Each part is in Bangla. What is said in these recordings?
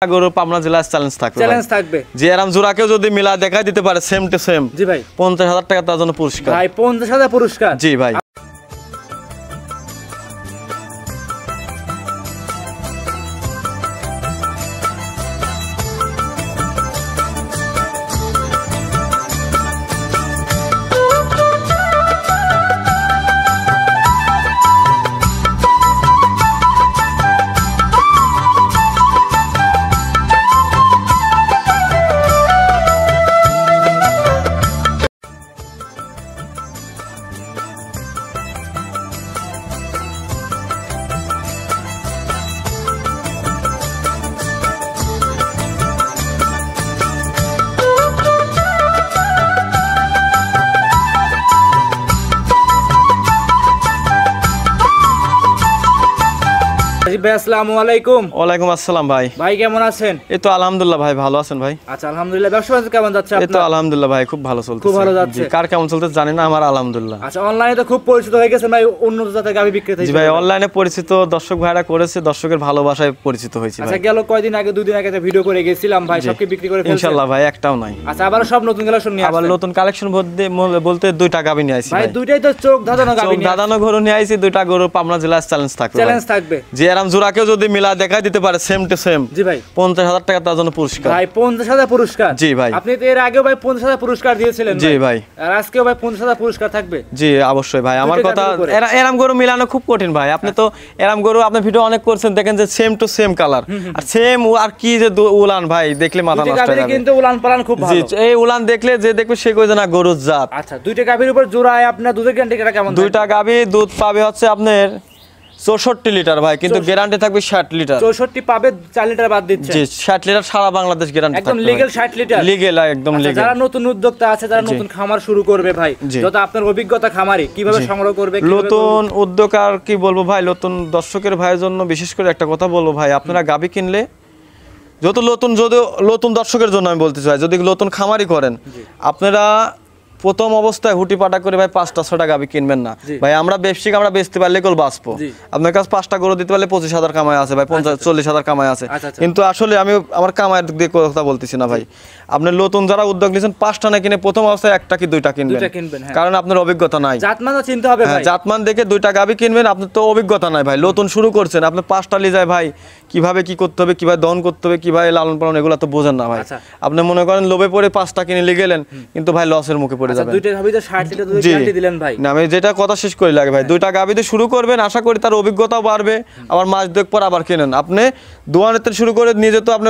গরু পাবনা জেলায় চ্যালেঞ্জ থাকবে যে এরকম জোড়াকেও যদি মিলা দেখাই দিতে পারে সেম টু সেম জি ভাই 50,000 টাকা তার জন্য পুরস্কার ভাই 50,000 পুরস্কার জি ভাই ভাই আসসালামু আলাইকুম। ওয়ালাইকুম আসসালাম ভাই। ভাই কেমন আছেন? এই তো আলহামদুলিল্লাহ ভাই, ভালো আছেন ভাই? আচ্ছা আলহামদুলিল্লাহ। ব্যবসা কেমন যাচ্ছে আপনার? এই তো আলহামদুলিল্লাহ ভাই, খুব ভালো চলছে। খুব ভালো যাচ্ছে। কার কেমন চলছে জানি না, আমার আলহামদুলিল্লাহ। আচ্ছা অনলাইনে তো খুব পরিচিত হয়ে গেছেন ভাই, উন্নত জাতের গাভী বিক্রেতা হিসেবে। জি ভাই, অনলাইনে পরিচিত, দর্শক ভাইরা করেছে, দর্শকের ভালোবাসায় পরিচিত হয়েছে ভাই। আচ্ছা গেল কয়দিন আগে, 2 দিন আগে একটা ভিডিও করে গেছিলাম ভাই, সব কি বিক্রি করে ফেলছেন? ইনশাআল্লাহ ভাই, একটাও নাই। আচ্ছা আবার সব নতুন কালেকশন নিয়ে আসছেন? আবার নতুন কালেকশন বলতে 2টা গাভী নিয়ে আইছি ভাই। দুইটাই তো চোখ ধাঁধানো গাভী নিয়ে। চোখ ধাঁধানো গরু নিয়ে আইছি, 2টা গরু পাবনা জেলায় চ্যালেঞ্জ থাকবে যে এরকম জোড়াকেও যদি মিলা দেখাই দিতে পারে সেম টু সেম জি ভাই 50,000 টাকা তার জন্য পুরস্কার ভাই। 50,000 পুরস্কার জি ভাই। আপনি তো এর আগেও ভাই 50,000 পুরস্কার দিয়েছিলেন জি ভাই, আর আজকেও ভাই 50,000 পুরস্কার থাকবে? জি অবশ্যই ভাই। আমার কথা, এরম গরু মিলানো খুব কঠিন ভাই। আপনি তো এরম গরু আপনি ভিডিও অনেক করছেন, দেখেন যে সেম টু সেম কালার আর সেম, আর কি যে উলান ভাই, দেখলে মাথা নষ্ট হয়ে যাবে। কিন্তু উলান পালান খুব ভালো। জি, এই উলান দেখলে যে দেখবে সে কই জানা গরুর জাত। আচ্ছা দুইটা গাভীর উপর জোড়ায় আপনার দুধের গ্যারান্টি কেমন? 2টা গাভী দুধ পাবে হচ্ছে আপনার 64 লিটার ভাই, কিন্তু গ্যারান্টি থাকবে 60 লিটার। 64 পাবে, 4 লিটার বাদ দিচ্ছে। জি 60 লিটার সারা বাংলাদেশ গ্যারান্টি থাকবে, একদম লিগ্যাল 60 লিটার। লিগ্যাল, একদম লিগ্যাল। যারা নতুন উদ্যোক্তা আছে, যারা নতুন খামার শুরু করবে ভাই, যত আপনার অভিজ্ঞতা খামারি কিভাবে সংগ্রহ করবে, নতুন উদ্যোগ আর কি বলবো ভাই, নতুন দর্শকের ভাইয়ের জন্য বিশেষ করে একটা কথা বলবো ভাই, আপনারা গাভী কিনলে যত নতুন দর্শকের জন্য আমি বলতে চাই, যদি নতুন খামারি করেন আপনারা প্রথম অবস্থায় হুটি পাটা করে ভাই 5টা 6টা গাভী কিনবেন না ভাই। আমরা ব্যবসায়িক, আমরা বেচতে পারলে কেবল বাঁচবো। আপনার কাছে 5টা গরু দিতে পারলে 25,000 কামাই আছে ভাই, 40,000 কামাই আছে। কিন্তু আসলে আমি আমার কামাইয়ের দিক দিয়ে কথা বলতেছি না ভাই। আপনি নতুন যারা উদ্যোগ নিয়েছেন 5টা না কিনে প্রথম অবস্থায় 1টা কি 2টা কিনবেন, কারণ আপনার অভিজ্ঞতা নাই। জাতমানও চিনতে হবে ভাই। জাতমান দেখে 2টা গাভী কিনবেন, আপনার তো অভিজ্ঞতা নাই ভাই। নতুন শুরু করছেন আপনি, 5টা লি যায় ভাই, কিভাবে কি করতে হবে, কিভাবে দহন করতে হবে, কিভাবে লালন পালন, এগুলো তো বোঝেন না ভাই। আপনি মনে করেন লোভে পড়ে 5টা কিনে গেলেন, কিন্তু ভাই লসের মুখে পড়ে যাবেন। দুইটা গাভী তো 60 লিটার দুধের গ্যারান্টি দিলেন ভাই। না আমি যেটা কথা শেষ করি লাগে ভাই, 2টা গাভী দিয়ে শুরু করবেন, আশা করি তার অভিজ্ঞতাও বাড়বে। আবার মাস দুয়েক পর আবার কিনেন। আপনি দোয়ানের থেকে শুরু করে নিজে তো আপনি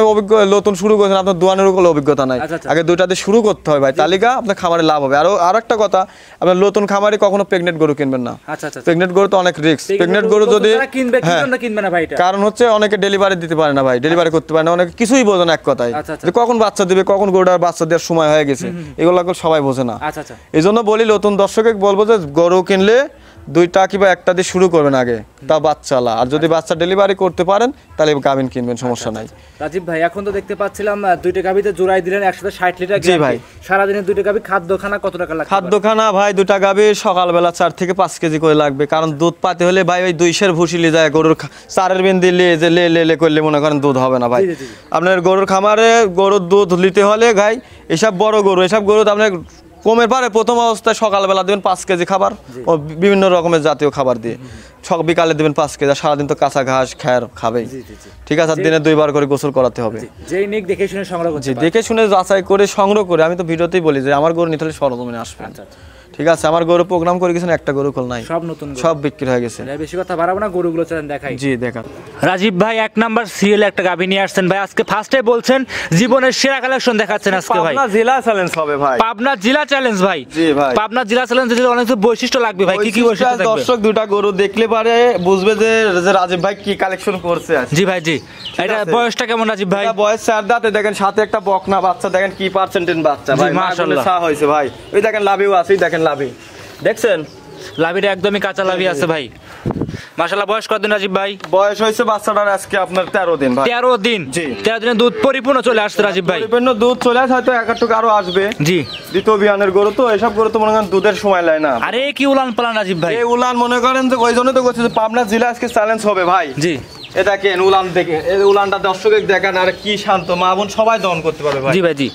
নতুন শুরু করেছেন, আপনার দোয়ানের কোনো অভিজ্ঞতা নাই। আগে 2টা দিয়ে শুরু করতে হবে ভাই, তালিকা আপনার খামারে লাভ হবে। আর একটা কথা, আপনার নতুন খামারে কখনো প্রেগনেন্ট গরু কিনবেন না। প্রেগনেন্ট গরু তো অনেক রিস্ক। প্রেগনেন্ট গরু যদি কিনবে না ভাই, কারণ হচ্ছে অনেকে ডেলিভারি দিতে পারে না ভাই, ডেলিভারি করতে পারে না, অনেকে কিছুই বোঝে না এক কথায়, যে কখন বাচ্চা দিবে, কখন গরুটার বাচ্চা দেওয়ার সময় হয়ে গেছে, এগুলো সবাই বোঝে না। এই জন্য বলি নতুন দর্শকে বলবো যে গরু কিনলে 2টা কিংবা 1টা দিয়ে শুরু করবেন আগে, তা বাচ্চালা। আর যদি বাচ্চা ডেলিভারি করতে পারেন তাহলে গাভীন কিনবেন, সমস্যা নাই। রাজীব ভাই এখন তো দেখতে পাচ্ছিলাম 2টা গাভীতে জোড়াই দিলেন 160 লিটার। জি ভাই। সারাদিনে 2টা গাভী খাদ্যখানা কত টাকা লাগবে? খাদ্যখানা ভাই 2টা গাভী সকালবেলা 4 থেকে 5 কেজি করে লাগবে, কারণ দুধ পাতে হলে ভাই ওই 200 ভুসি লি যায় গরুর। 4-এর বিন দিলে যে লে করলে মনে করেন দুধ হবে না ভাই। আপনার গরুর খামারে গরুর দুধ নিতে হলে ভাই এসব বড় গরু, এসব গরু আপনার কমের পারে প্রথম অবস্থায় সকালবেলা দেবেন 5 কেজি খাবার ও বিভিন্ন রকমের জাতীয় খাবার দিয়ে, বিকালে দেবেন 5 কেজি। সারাদিন তো কাঁচা ঘাস খাবেই, ঠিক আছে। দিনে 2বার করে গোসল করাতে হবে। দেখে শুনে সংগ্রহ করতে, দেখে শুনে যাচাই করে সংগ্রহ করে। আমি তো ভিডিওতেই বলি যে আমার গরু নিতে হলে সরজমিনে আসবেন, ঠিক আছে। আমার গরু প্রোগ্রাম করে গেছেন, একটা গরু কল নাই, সব নতুন, সব বিক্রি হয়ে গেছে। বেশি কথা বাড়াবো না, গরুগুলো চলেন দেখাই। জি দেখান। রাজীব ভাই 1 নাম্বার সিএল একটা গাভী নিয়ে আসছেন ভাই, আজকে ফার্স্টে বলছেন জীবনের সেরা কালেকশন দেখাচ্ছেন আজকে ভাই। পাবনা জেলা চ্যালেঞ্জ হবে ভাই, পাবনা জেলা চ্যালেঞ্জ ভাই। জি ভাই, পাবনা জেলা চ্যালেঞ্জ দিলে অনেক বৈশিষ্ট্য লাগবে ভাই। কি কি বৈশিষ্ট্য থাকবে? দর্শক 2টা গরু দেখলে পারে বুঝবে যে রাজীব ভাই কি কালেকশন করছে। জি ভাই জি। এটা বয়সটা কেমন রাজীব ভাই? বয়স 4 দাঁতে, দেখেন সাথে একটা বকনা বাচ্চা, দেখেন কি পার্সেন্টেজ বাচ্চা ভাই, মাশাআল্লাহ হয়েছে ভাই। ওই দেখেন লাভিও আছে, দেখেন লাভি দেখছেন, লাভিটা একদমই কাঁচা লাভি আছে ভাই, মাশাআল্লাহ। বয়স কতদিন রাজীব ভাই? বয়স হয়েছে বাচ্চাটার আজকে আপনার 13 দিন ভাই। 13 দিন? জি। 13 দিনে দুধ পরিপূর্ণ চলে আসছে রাজীব ভাই। পরিপূর্ণ দুধ চলে আসে, হয়তো একটুকু আরো আসবে। জি। দ্বিতীয় বিয়ানের গরু তো, এসব গরু তো মনে করেন দুধের সময় লাগে না। আরে কি উলান পালান রাজীব ভাই, এই উলান মনে করেন যে ওই জন্য তো কইছে যে পাবনা জেলা আজকে চ্যালেঞ্জ হবে ভাই। জি। এ দেখেন উলান দেখেন, এই উলানটা দর্শকের দেখেন, আর কি শান্ত, মা বোন সবাই দহন করতে পারবে ভাই। জি ভাই জি।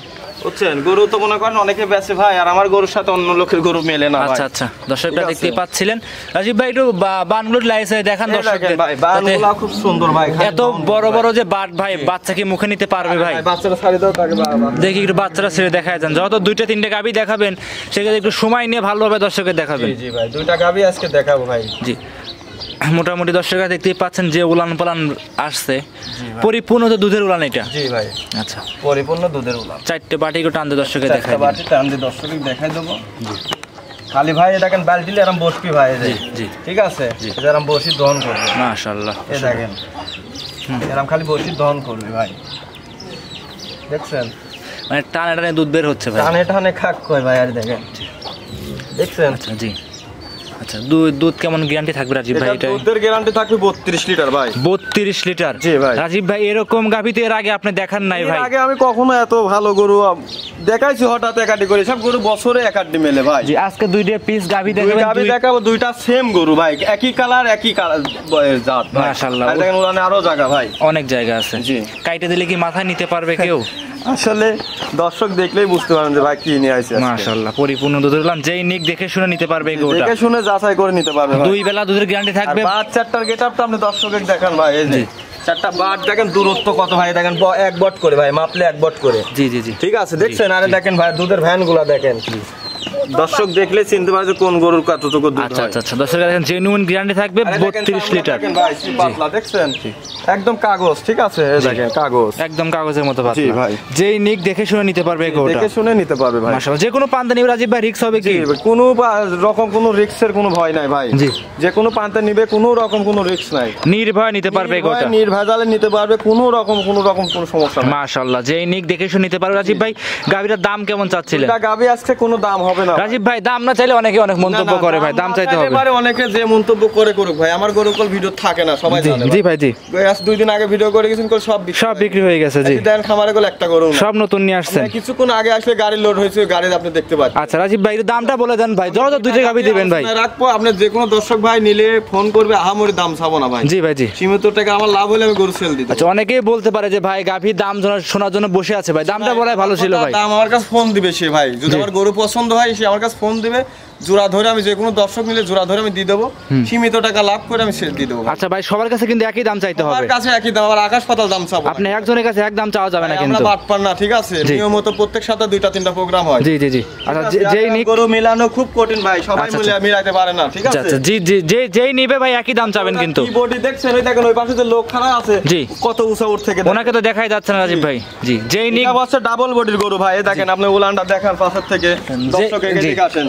বুঝছেন, গরু তো মনে করেন অনেকে বেচে ভাই, আর আমার গরুর সাথে অন্য লোকের গরু মেলে না ভাই। আচ্ছা আচ্ছা, দর্শকরা ঠিক আছে। দেখতে পাচ্ছিলেন। রাজীব ভাই একটু বানগুলোর লাইসে দেখান এই দেখেন দর্শকদের। ভাই, বানগুলা খুব সুন্দর ভাই, এত বড় বড় যে বাট ভাই, বাচ্চা কি মুখে নিতে পারবে ভাই? বাচ্চারা ছাড়ি দাও তাকে বাবা। দেখি একটু বাচ্চারা ছেড়ে দেখায় যান, যত 2-3টে গাভী দেখাবেন সেক্ষেত্রে একটু সময় নিয়ে ভালোভাবে দর্শকের দেখাবেন। জি জি ভাই, দুইটা গাবি আজকে দেখাবো ভাই। জি, মোটামুটি দর্শকরা দেখতেই পাচ্ছেন যে উলান পালান আসছে, পরিপূর্ণ তো দুধের উলান এটা। জি ভাই, আচ্ছা, পরিপূর্ণ দুধের উলান। 4টে বাটি একটু টান দিয়ে দর্শকের দেখায় চারটা দিন। বাটি টান দিয়ে দর্শকের দেখাই দেবো। খালি ভাই দেখেন বালতিলে এরম বসবি ভাই, এই যে। জি জি, ঠিক আছে, এরম বসি দহন করবে। মাশাআল্লাহ। এই দেখেন এরম খালি বসি দহন করবে ভাই, দেখছেন মানে টানে টানে দুধ বের হচ্ছে ভাই। টানে টানে খাক কয় ভাই, আর দেখেন দেখছেন। আচ্ছা জি, আচ্ছা দুধ কেমন গ্যারান্টি থাকবে রাজীব ভাই? এটা এটা দুধের গ্যারান্টি থাকবে 32 লিটার ভাই। 32 লিটার? জি ভাই। রাজীব ভাই এরকম গাভী তো এর আগে আপনি দেখান নাই ভাই। এর আগে আমি কখনো এত ভালো গরু দেখাইছি, হঠাৎ একাডি করে, সব গরু বছরে একাডি মেলে ভাই। জি, আজকে 2টা পিস গাভী দুই দেখাবেন। গাবি দেখাবো, দুইটা সেম গরু ভাই, একই কালার একই কালার জাত ভাই। মাশাআল্লাহ। আর দেখেন উলানে আরো জায়গা ভাই, অনেক জায়গা আছে। জি। কাইটে দিলে কি মাথায় নিতে পারবে কেউ? আসলে দর্শক দেখলেই বুঝতে পারেন যে ভাই কি নিয়ে আইছে আজকে। মাশাআল্লাহ, পরিপূর্ণ দুধের উলান, যেই নিক দেখে শুনে নিতে পারবে এই গরুটা। দেখে শুনে যাচাই করে নিতে পারবে ভাই। 2 বেলা দুধের গ্যারান্টি আর থাকবে। বাচ্চাটার গেটআপটা আপনি দর্শকের দেখান ভাই, এই যে জি। চারটা বাট দেখেন, দূরত্ব কত ভাই, দেখেন এক বট করে ভাই, মাপলে এক বট করে। জি জি জি, ঠিক আছে, দেখছেন। আরে দেখেন ভাই দুধের ভ্যান গুলা দেখেন, দর্শক দেখলে চিনতে পারে যে কোন গরুর কতটুকু দুধ আচ্ছা হয়। আচ্ছা আচ্ছা, দর্শকরা দেখেন জেনুইন গ্যারান্টি থাকবে আরে দেখেন 32 লিটার। দেখেন ভাই, কি পাতলা দেখছেন, একদম কাগজ। ঠিক আছে, এই দেখেন কাগজ, একদম কাগজের মতো জি পাতলা ভাই। যেই নিক দেখে শুনে নিতে পারবে এই গরুটা। দেখে শুনে নিতে পারবে ভাই। মাশাআল্লাহ, যে কোনো পান্তা নিবে রাজীব ভাই, রিস্ক হবে কি? কোনো রকম কোনো রিস্কের কোনো ভয় নাই ভাই। জি। যে কোনো পান্তা নিবে, কোনো রকম কোনো রিস্ক নাই, নির্ভয় নিতে পারবে এই গরুটা। নির্ভেজালে নিতে পারবে, কোনো রকম কোনো সমস্যা নাই। মাশাআল্লাহ, যেই নিক দেখে শুনে নিতে পারবে। রাজীব ভাই গাভীটার দাম কেমন চাচ্ছিলেন? এটা গাবি আজকে কোনো দাম হবে না রাজীব ভাই, দাম না চাইলে অনেকে অনেক মন্তব্য করে ভাই, দাম চাইতে হবে। এবারে অনেকে যে মন্তব্য করে করুক ভাই, আমার গরু কল ভিডিও থাকে না, সবাই জি জানে জি ভাই জি, ভাই। আজ 2 দিন আগে ভিডিও করে গেছেন, করে সব সব বিক্রি হয়ে গেছে। জি, দেন খামারে গেল একটা গরু না। সব নতুন নিয়ে আসছেন। আপনারা কিছুক্ষণ আগে আসলে গাড়ি লোড হয়েছে, গাড়ি আপনি দেখতে পাচ্ছেন। আচ্ছা রাজীব ভাই, একটু দামটা বলে দেন ভাই, যত 2টা গাভী দিবেন ভাই। আলোচনায় রাখবো, আপনি যে কোনো দর্শক ভাই নিলে ফোন করবে, আহামরি দাম চাবো না ভাই। জি ভাই জি। সীমিত টাকা আমার লাভ হলে আমি গরু সেল দিই। আচ্ছা, অনেকেই বলতে পারে যে ভাই গাভীর দাম শোনার জন্য বসে আছে ভাই, দামটা বলাই ভালো ছিল ভাই। দাম আমার কাছে ফোন দিবে সে ভাই, যদি জি। আমার গরু পছন্দ হয় সে আমার কাছে ফোন দিবে, জোড়া ধরে আমি যে কোনো দর্শক নিলে জোড়া ধরে আমি দিয়ে দেবো, সীমিত টাকা লাভ করে আমি সেল দিয়ে দেবো। আচ্ছা ভাই, সবার কাছে কিন্তু একই দাম চাইতে হবে। আমার কাছে একই দাম, আমার আকাশ পাতাল দাম চাবো। আপনি একজনের কাছে এক দাম চাওয়া যাবে না ভাই, কিন্তু। আমরা বাটপার না, ঠিক আছে। জি। নিয়মিত প্রত্যেক সপ্তাহে 2-3টা প্রোগ্রাম হয়। জি জি জি। আচ্ছা, যেই নিক, গরু মিলানো খুব কঠিন ভাই, সবাই আচ্ছা, মিলে মিলাতে পারে না, ঠিক আচ্ছা আছে। আচ্ছা, জি জি, যেই নিবে ভাই একই দাম চাবেন কিন্তু। কি বডি দেখছেন, ওই দেখেন ওই পাশে যে লোক খাড়া আছে, জি। কত উঁচা উঠ থেকে ওনাকে তো দেখাই যাচ্ছে না রাজীব ভাই। জি, যেই নিক, এটা হচ্ছে ডাবল বডির গরু ভাই, এই দেখেন আপনি উলানটা দেখান পাশের থেকে, দর্শকের জি। দিকে আসেন।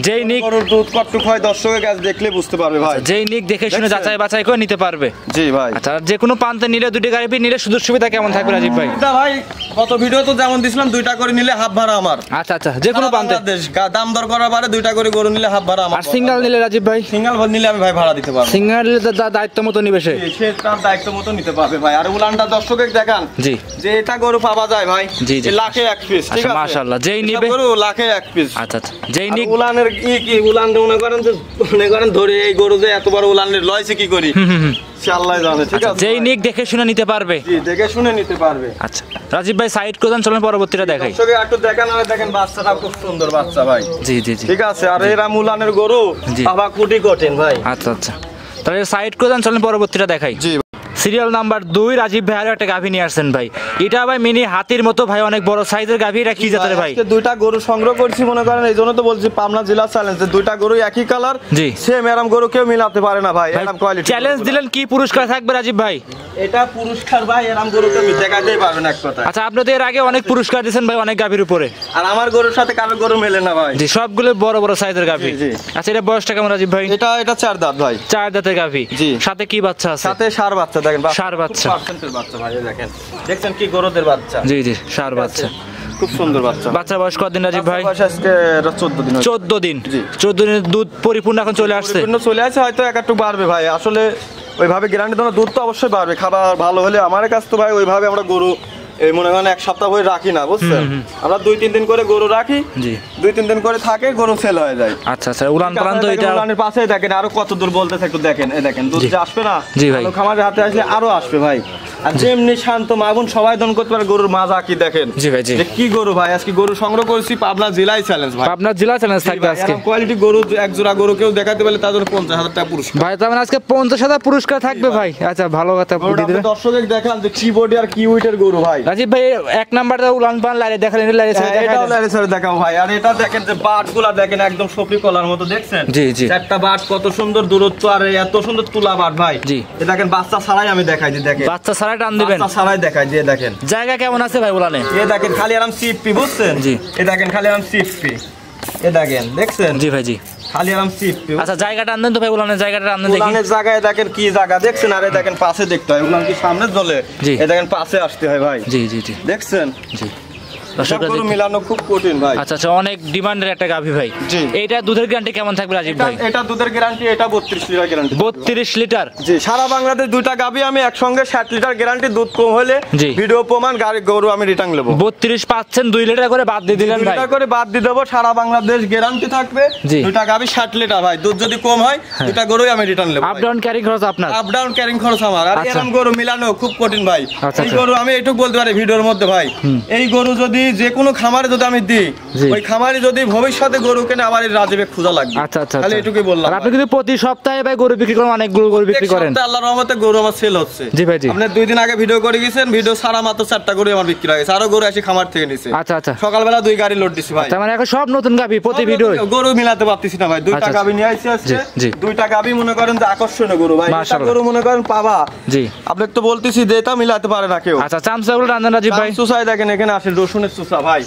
যেই নিক, গরুর দুধ কতটুক হয় দর্শকের কাছে দেখলে বুঝতে পারবে ভাই। যেই নিক দেখে শুনে দেখছেন? যাচাই বাছাই করে নিতে পারবে। জি ভাই। আচ্ছা, আর যে কোনো পান্তে নিলে 2টি গাড়ি নিলে সুযোগ সুবিধা কেমন থাকবে রাজীব ভাই? এটা ভাই কত ভিডিও তো যেমন দিছিলাম, 2টা করে নিলে হাফ ভাড়া আমার। আচ্ছা আচ্ছা, যে কোনো পান্তে। বাংলাদেশ দাম দর করার বারে 2টা করে গরু নিলে হাফ ভাড়া আমার। আর সিঙ্গেল নিলে রাজীব ভাই? সিঙ্গেল নিলে আমি ভাই ভাড়া দিতে পারবো। সিঙ্গেল নিলে তো দায়িত্ব মতো নিবে সে। সে তার দায়িত্ব মতো নিতে পারবে ভাই। আর উলানটা দর্শকের দেখান, জি যে এটা গরু পাওয়া যায় ভাই, জি, জি। এ লাখে 1 পিস, ঠিক আচ্ছা, আছে। মাশাআল্লাহ, যেই এসব নিবে গরু লাখে 1 পিস। আচ্ছা আচ্ছা, যেই আর নিক, উলানের কি উলান মনে করেন যে মনে করেন ধরে এই গরু যে এত বড় উলানের লয়ছে কি করি, সে আল্লাহ জানে, ঠিক আছে। যেই নিক দেখে শুনে নিতে পারবে। জি, দেখে শুনে নিতে পারবে। আচ্ছা রাজীব ভাই, সাইড করে দেন, চলেন পরবর্তীটা দেখাই। দর্শকে একটু দেখান, আর দেখেন বাচ্চাটা খুব সুন্দর বাচ্চা ভাই, জি জি জি। ঠিক আছে। আর এরা উলানের গরু জি। বাবা কুটি কঠিন ভাই। আচ্ছা আচ্ছা, তাহলে সাইড করে দেন, চলেন পরবর্তীটা দেখাই। জি। সিরিয়াল নাম্বার 2 রাজীব ভাই আরো একটা গাভী নিয়ে আসছেন ভাই। এটা ভাই মিনি হাতির মতো ভাই, অনেক বড় সাইজের গাভী। এটা কি জাতের ভাই? আজকে 2টা গরু সংগ্রহ করছি, মনে করেন এই জন্য তো বলছি পাবনা জেলা চ্যালেঞ্জ, 2টা গরু একই কালার, জি। সেম এরকম গরু কেউ মিলাতে পারে না ভাই, এরকম কোয়ালিটি। চ্যালেঞ্জ দিলেন, কি পুরস্কার থাকবে রাজীব ভাই? এটা পুরস্কার ভাই, এরকম গরু কেউ দেখাতেই পারবে না এক কথা। আচ্ছা, আপনি তো এর আগে অনেক পুরস্কার দিয়েছেন ভাই অনেক গাভীর উপরে। আর আমার গরুর সাথে কারো গরু মেলে না ভাই। জি, সবগুলো বড় বড় সাইজের গাভী। জি, জি। আচ্ছা, এটা বয়সটা কেমন রাজীব ভাই? এটা 4 দাঁত ভাই। 4 দাঁতের গাভী। জি। সাথে কি বাচ্চা আছে? সাথে ষাঁড় বাচ্চা, দেখেন ষাঁড় বাচ্চা। পার্সেন্টের বাচ্চা ভাই, এই দেখেন দেখছেন কি গরুদের বাচ্চা। জি জি, ষাঁড় বাচ্চা। খুব সুন্দর বাচ্চা। বাচ্চার বয়স কতদিন রাজীব ভাই? বয়স আজকে 14 দিন হয়েছে। 14 দিন। জি। 14 দিনের দুধ পরিপূর্ণ এখন চলে আসছে। পরিপূর্ণ চলে আসে, হয়তো একটু বাড়বে ভাই। আসলে ওইভাবে গ্যারান্টি দেওয়া, দুধ তো অবশ্যই বাড়বে, খাবার ভালো হলে। আমার কাছে তো ভাই ওইভাবে আমরা গরু এই মনে করেন এক সপ্তাহ ধরে রাখি না, বুঝছেন? আমরা 2-3 দিন করে গরু রাখি, জি 2-3 দিন করে থাকে, গরু সেল হয়ে যায়। আচ্ছা আচ্ছা, উলান পালান তো এটা উলানের পাশে দেখেন আরো কত দূর বলতেছে, একটু দেখেন, এই দেখেন দুধ জি। যে আসবে না, জি ভাই। খামারের হাতে আসলে আরো আসবে ভাই। আর যেমনি শান্ত মাগুন সবাই দন করতে পারে, গরুর মাজা কি দেখেন। জি ভাই, জি। যে কি গরু ভাই, আজকে গরু সংগ্রহ করেছি পাবনা জেলায় চ্যালেঞ্জ ভাই। আপনার জেলা চ্যালেঞ্জ থাকবে আজকে কোয়ালিটি গরু এক জোড়া গরু কেউ দেখাতে পারলে তাদের 50,000 টাকা পুরস্কার ভাই। তার মানে আজকে 50,000 পুরস্কার থাকবে ভাই। আচ্ছা, ভালো কথা গরুটা দিয়ে দিবেন। দর্শকের দেখান যে কি বডি আর কি ওয়েটের গরু ভাই। রাজীব ভাই এক নাম্বারটা উলান পালান লাইরে দেখালেন, লাইরে ছেড়ে এটাও দেখালেন। লাইরে ছেড়ে দেখাও ভাই। আর এটা দেখেন যে বাটগুলা দেখেন একদম সপরি কলার মতো, দেখছেন? জি, জি। একটা বাট কত সুন্দর দূরত্ব, আর এত সুন্দর তুলা বাট ভাই। জি। এ দেখেন বাচ্চা ছাড়াই আমি দেখাই দিই, দেখেন বাচ্চা ছাড়া টান দিবেন। বাচ্চা ছাড়াই দেখাই দিয়ে দেখেন জায়গা কেমন আছে ভাই উলানে? এ দেখেন খালি আরাম সিপি, বুঝছেন? জি। এ দেখেন খালি আরাম সিপি, এ দেখেন দেখছেন? জি ভাই, জি। খালি আরাম সিপি। আচ্ছা, জায়গাটা আনদেন তো ভাই, উলানের জায়গাটা আনদেন দেখি। উলানের জায়গায় দেখেন কি জায়গা দেখছেন? আরে দেখেন পাশে দেখতে হয়, উলান কি সামনে চলে? জি। এ দেখেন পাশে আসতে হয় ভাই, জি জি জি দেখছেন? জি। সব গরু মিলানো খুব কঠিন ভাই। আচ্ছা আচ্ছা, অনেক ডিমান্ডের একটা গাভী ভাই। জি। এইটা দুধের গ্যারান্টি কেমন থাকবে রাজীব ভাই? এটা দুধের গ্যারান্টি, এটা 32 লিটার গ্যারান্টি। 32 লিটার। জি, সারা বাংলাদেশ দুইটা গাভী আমি একসঙ্গে 60 লিটার গ্যারান্টি, দুধ কম হলে জি। ভিডিও প্রমাণ গাড়ি গরু আমি রিটার্ন নেব। 32 পাচ্ছেন, 2 লিটার করে বাদ দিয়ে দিলেন 2 ভাই। লিটার করে বাদ দিয়ে দেবো, সারা বাংলাদেশ গ্যারান্টি থাকবে। জি। দুইটা গাভী 60 লিটার ভাই, দুধ যদি কম হয় দুইটা গরুই আমি রিটার্ন নেব। আপ ডাউন ক্যারি খরচ আপনার? আপ ডাউন ক্যারিং খরচ আমার। আর আচ্ছা। এরকম গরু মিলানো খুব কঠিন ভাই। আচ্ছা, এই আচ্ছা। গরু আমি এটুকু বলতে পারি ভিডিওর মধ্যে ভাই, এই গরু যদি যে কোনো খামারে যদি আমি দিই, জি। ওই খামারে যদি ভবিষ্যতে গরু কেনে আবার এই রাজীবে খোঁজা লাগবে। আচ্ছা আচ্ছা তাহলে আচ্ছা। এটুকুই বললাম আর আপনি ভাই। কিন্তু প্রতি সপ্তাহে ভাই গরু বিক্রি করেন, অনেক গরু বিক্রি করেন। সপ্তাহে আল্লাহর রহমতে গরু আমার সেল হচ্ছে। জি ভাই, জি। আপনি 2 দিন আগে ভিডিও করে গেছেন, ভিডিও সারা মাত্র 4টা গরু আমার বিক্রি হয়ে গেছে, আরো গরু এসে খামার থেকে নিছে। আচ্ছা আচ্ছা। সকালবেলা 2 গাড়ি লোড দিছি ভাই। তার মানে এখন সব নতুন গাভী প্রতি ভিডিও। গরু মিলাতে পারতেছি না ভাই, 2টা আচ্ছা, গাভী নিয়ে আইছি আজকে। জি, জি। 2টা গাভী মনে করেন যে আকর্ষণীয় গরু ভাই। এটা মাশাআল্লাহ। গরু মনে করেন পাবা। জি। আপনি তো বলতেছি যে এটা মিলাতে পারে না কেউ। আচ্ছা, চামচাগুলো রান্না রাজীব ভাই। চুষাই দেখেন এখানে আসে রসুনের চুষা ভাই।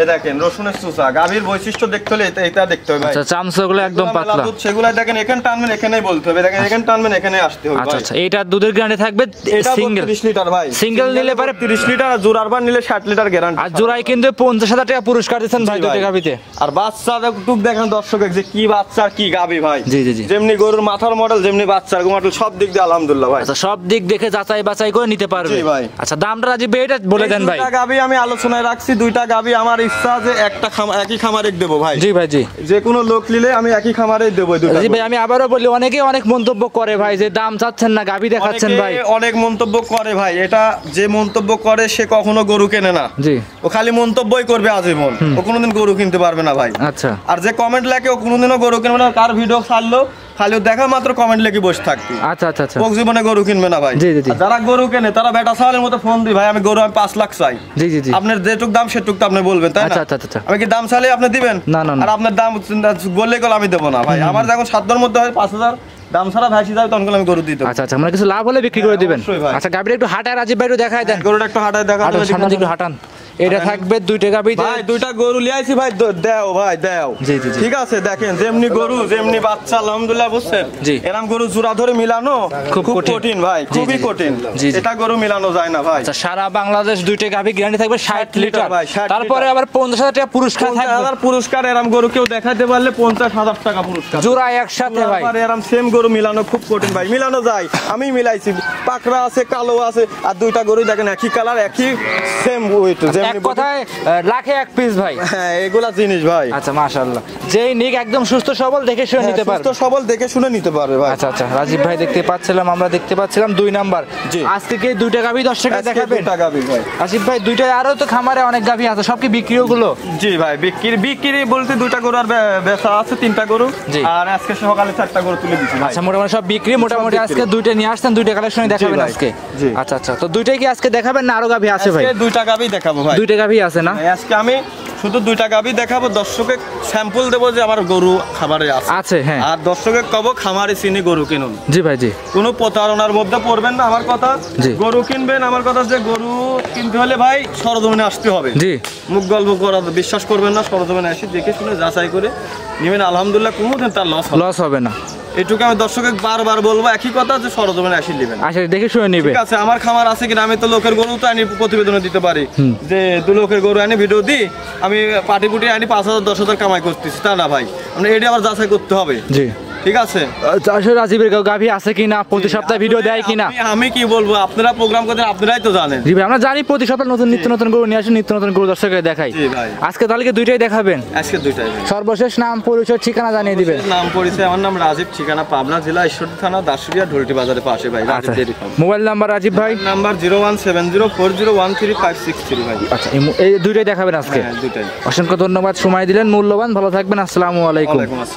এ দেখেন রসুনের চুষা, গাভীর বৈশিষ্ট্য দেখতে হলে এটা দেখতে হবে ভাই। আচ্ছা, চামচাগুলো একদম পাতলা। সেগুলা দেখেন এখানে টানবেন এখানেই বলতে হবে, দেখেন এখানে টানবেন এখানে আসতে হবে আচ্ছা ভাই। আচ্ছা, এইটা দুধের গ্যারান্টি থাকবে এটা সিঙ্গেল। 32 লিটার ভাই। সিঙ্গেল নিলে পারে 30 লিটার, আর জোড়ার বার নিলে 60 লিটার গ্যারান্টি। আর জোড়ায় কিন্তু 50,000 টাকা পুরস্কার দিচ্ছেন ভাই জি দুধের ভাই। গাভীতে। আর বাচ্চা টুক দেখেন দর্শক যে কি বাচ্চা আর কি গাভী ভাই। জি, জি, জি। যেমনি গরুর মাথার মডেল, যেমনি বাচ্চার মডেল, সব দিক দিয়ে আলহামদুলিল্লাহ ভাই। আচ্ছা, সব দিক দেখে যাচাই বাছাই করে নিতে পারবে। জি ভাই। আচ্ছা, দামটা রাজীব ভাই এটা বলে দেন ভাই। 2টা গাভী আমি আলোচনায় রাখছি, 2টা গাভী আমার ইচ্ছা যে একটা একই খামারে দেবো ভাই। জি ভাই, জি। যে কোনো লোক নিলে আমি একই খামারেই দেবো এই 2টা। জি ভাই, আমি আবারও বলি, অনেকে অনেক মন্তব্য করে ভাই যে দাম চাচ্ছেন না, গাভী দেখাচ্ছেন ভাই। অনেক মন্তব্য করে ভাই, এটা যে মন্তব্য করে সে কখনো গরু কেনে না। জি। ও খালি মন্তব্যই করবে আজীবন, ও কোনোদিন গরু কিনতে পারবে না ভাই। আচ্ছা। আর যে কমেন্ট লেখে ও কোনোদিনও গরু কিনবে না, কার ভিডিও ছাড়লো খালি ও দেখা মাত্র কমেন্ট লেখে বসে থাকবি। আচ্ছা আচ্ছা আচ্ছা। ও জীবনে গরু কিনবে না ভাই। জি, জি, জি। আর যারা গরু কেনে তারা বেটা ছাগলের মতো ফোন দিই ভাই, আমি গরু আমি 5 লাখ চাই। জি জি জি। আপনার যেটুক দাম সেটুক তো আপনি বলবেন, তাই না? আচ্ছা, আচ্ছা, আচ্ছা। আমি কি দাম চাইলে আপনি দিবেন? না, না, না। আর আপনার দাম বললে গেল আমি দেবো না ভাই। আমার যখন 7 মধ্যে হয় 5,000 দাম ছাড়া ভাসি যাবে তখন আমি গরু দিতে। আচ্ছা আচ্ছা, মানে কিছু লাভ হলে বিক্রি করে দিবেন। অবশ্যই ভাই। আচ্ছা, গাভীটা একটু হাঁটায় রাজীব ভাই, একটু দেখায় দেন। গরুটা একটু হাঁটায় দেখা হাঁটান, সামনে দিকে একটু হাঁটান। এটা থাকবে 2টা গাভীতে। ভাই 2টা গরু লিয়াইছি ভাই, দেও ভাই দেও। জি, জি, জি। ঠিক আছে, দেখেন যেমনি গরু যেমনি বাচ্চা আলহামদুলিল্লাহ, বুঝছেন? জি। এরকম গরু জোড়া ধরে মিলানো খুব খুব কঠিন। কঠিন ভাই, জি, খুবই জি, জি। কঠিন। জি, জি। এটা গরু মিলানো যায় না ভাই। আচ্ছা, সারা বাংলাদেশ 2টা গাভী গ্যারান্টি থাকবে 60 লিটার ভাই, 60 তারপরে লিটার। আবার 50,000 টাকা পুরস্কার থাকবে। 50,000 পুরস্কার, এরকম গরু কেউ দেখাতে পারলে 50,000 টাকা পুরস্কার। জোড়া একসাথে ভাই। আর এরকম সেম গরু মিলানো খুব কঠিন ভাই, মিলানো যায়। আমি মিলাইছি, পাকড়া আছে, কালো আছে, আর 2টা গরু দেখেন একই কালার, একই সেম ওয়েট, এক যেমনি কথায় লাখে এক পিস ভাই। হ্যাঁ, এগুলা জিনিস ভাই। আচ্ছা, মাশাআল্লাহ। যেই নিক একদম সুস্থ সবল দেখে শুনে নিতে পারবে। সুস্থ সবল দেখে শুনে নিতে পারবে ভাই। আচ্ছা আচ্ছা, রাজীব ভাই দেখতে পাচ্ছিলাম, আমরা দেখতে পাচ্ছিলাম 2 নাম্বার। জি। আজকে কি 2টা গাভী দর্শককে আজকে দেখাবেন? 2টা গাভী ভাই। রাজীব ভাই, 2টা আরো তো খামারে অনেক গাভী আছে, সব কি বিক্রি ওগুলো? জি ভাই, বিক্রি বলতে 2টা গরু আর বেচা আছে 3টা গরু। জি। আর আজকে সকালে 4টা গরু তুলে দিচ্ছি ভাই। আচ্ছা, মোটামুটি সব বিক্রি। মোটামুটি বিক্রি। আজকে 2টা নিয়ে আসছেন, 2টা কালেকশনই দেখাবেন ভাই। আজকে। জি। আচ্ছা আচ্ছা, তো 2টাই কি আজকে দেখাবেন না আরো গাভী আছে ভাই? আজকে 2টা গাভী দেখাবো ভাই। 2টা গাভী আছে না? আজকে আমি শুধু 2টা গাভী দেখাবো, দর্শকে স্যাম্পল দেবো যে আমার গরু খামারে আছে। আছে, হ্যাঁ। আর দর্শকে কব খামারে চিনি গরু কিনুন। জি ভাই, জি। কোনো প্রতারণার মধ্যে পড়বেন না, আমার কথা। জি। গরু কিনবেন, আমার কথা যে গরু কিনতে হলে ভাই সরজমিনে আসতে হবে। জি। মুখ গল্প করা বিশ্বাস করবেন না, সরজমিনে আসি দেখে শুনে যাচাই করে নেবেন, আলহামদুলিল্লাহ কোনোদিন তার লস হবে না। এটুকু আমি দর্শকে বারবার বলবো, একই কথা যে সরজমিনে আসি নেবেন। আচ্ছা, দেখে শুনে নিবে। ঠিক আছে, আমার খামার আছে কিনা, আমি তো লোকের গরু তো আনি প্রতিবেদনে দিতে পারি যে 2 লোকের গরু আনি ভিডিও দিই, আমি পাটি পুটি আনি 5,000 10,000 কামাই করতেছি, তা না ভাই। আপনি এটা আবার যাচাই করতে হবে। জি। ঠিক আছে। আসলে রাজীবের গাভী আছে কিনা, প্রতি সপ্তাহে ভিডিও দেয় কিনা? আমি কি বলবো, আপনারা প্রোগ্রাম করতে আপনারাই তো জানেন। জি ভাই, আমরা জানি প্রতি সপ্তাহে নতুন নিত্য নতুন গরু নিয়ে আসেন, নিত্য নতুন গরু দর্শকদের দেখাই। জি ভাই। আজকে তাহলে কি দুইটাই দেখাবেন? আজকে দুইটাই ভাই। সর্বশেষ নাম, পরিচয়, ঠিকানা জানিয়ে দিবেন। নাম পরিচয়, আমার নাম রাজীব, ঠিকানা পাবনা জেলা ঈশ্বরদী থানা দাসুরিয়া ঢোলটি বাজারের পাশে ভাই, রাজীব আচ্ছা, dairy farm. Mobile number Rajib ভাই? নাম্বার 01704013563 ভাই। আচ্ছা, এই দুইটাই দেখাবেন আজকে? হ্যাঁ দুইটাই। অসংখ্য ধন্যবাদ, সময় দিলেন মূল্যবান, ভালো থাকবেন, আসসালামু আলাইকুম। ওয়ালাইকুম আসসালাম।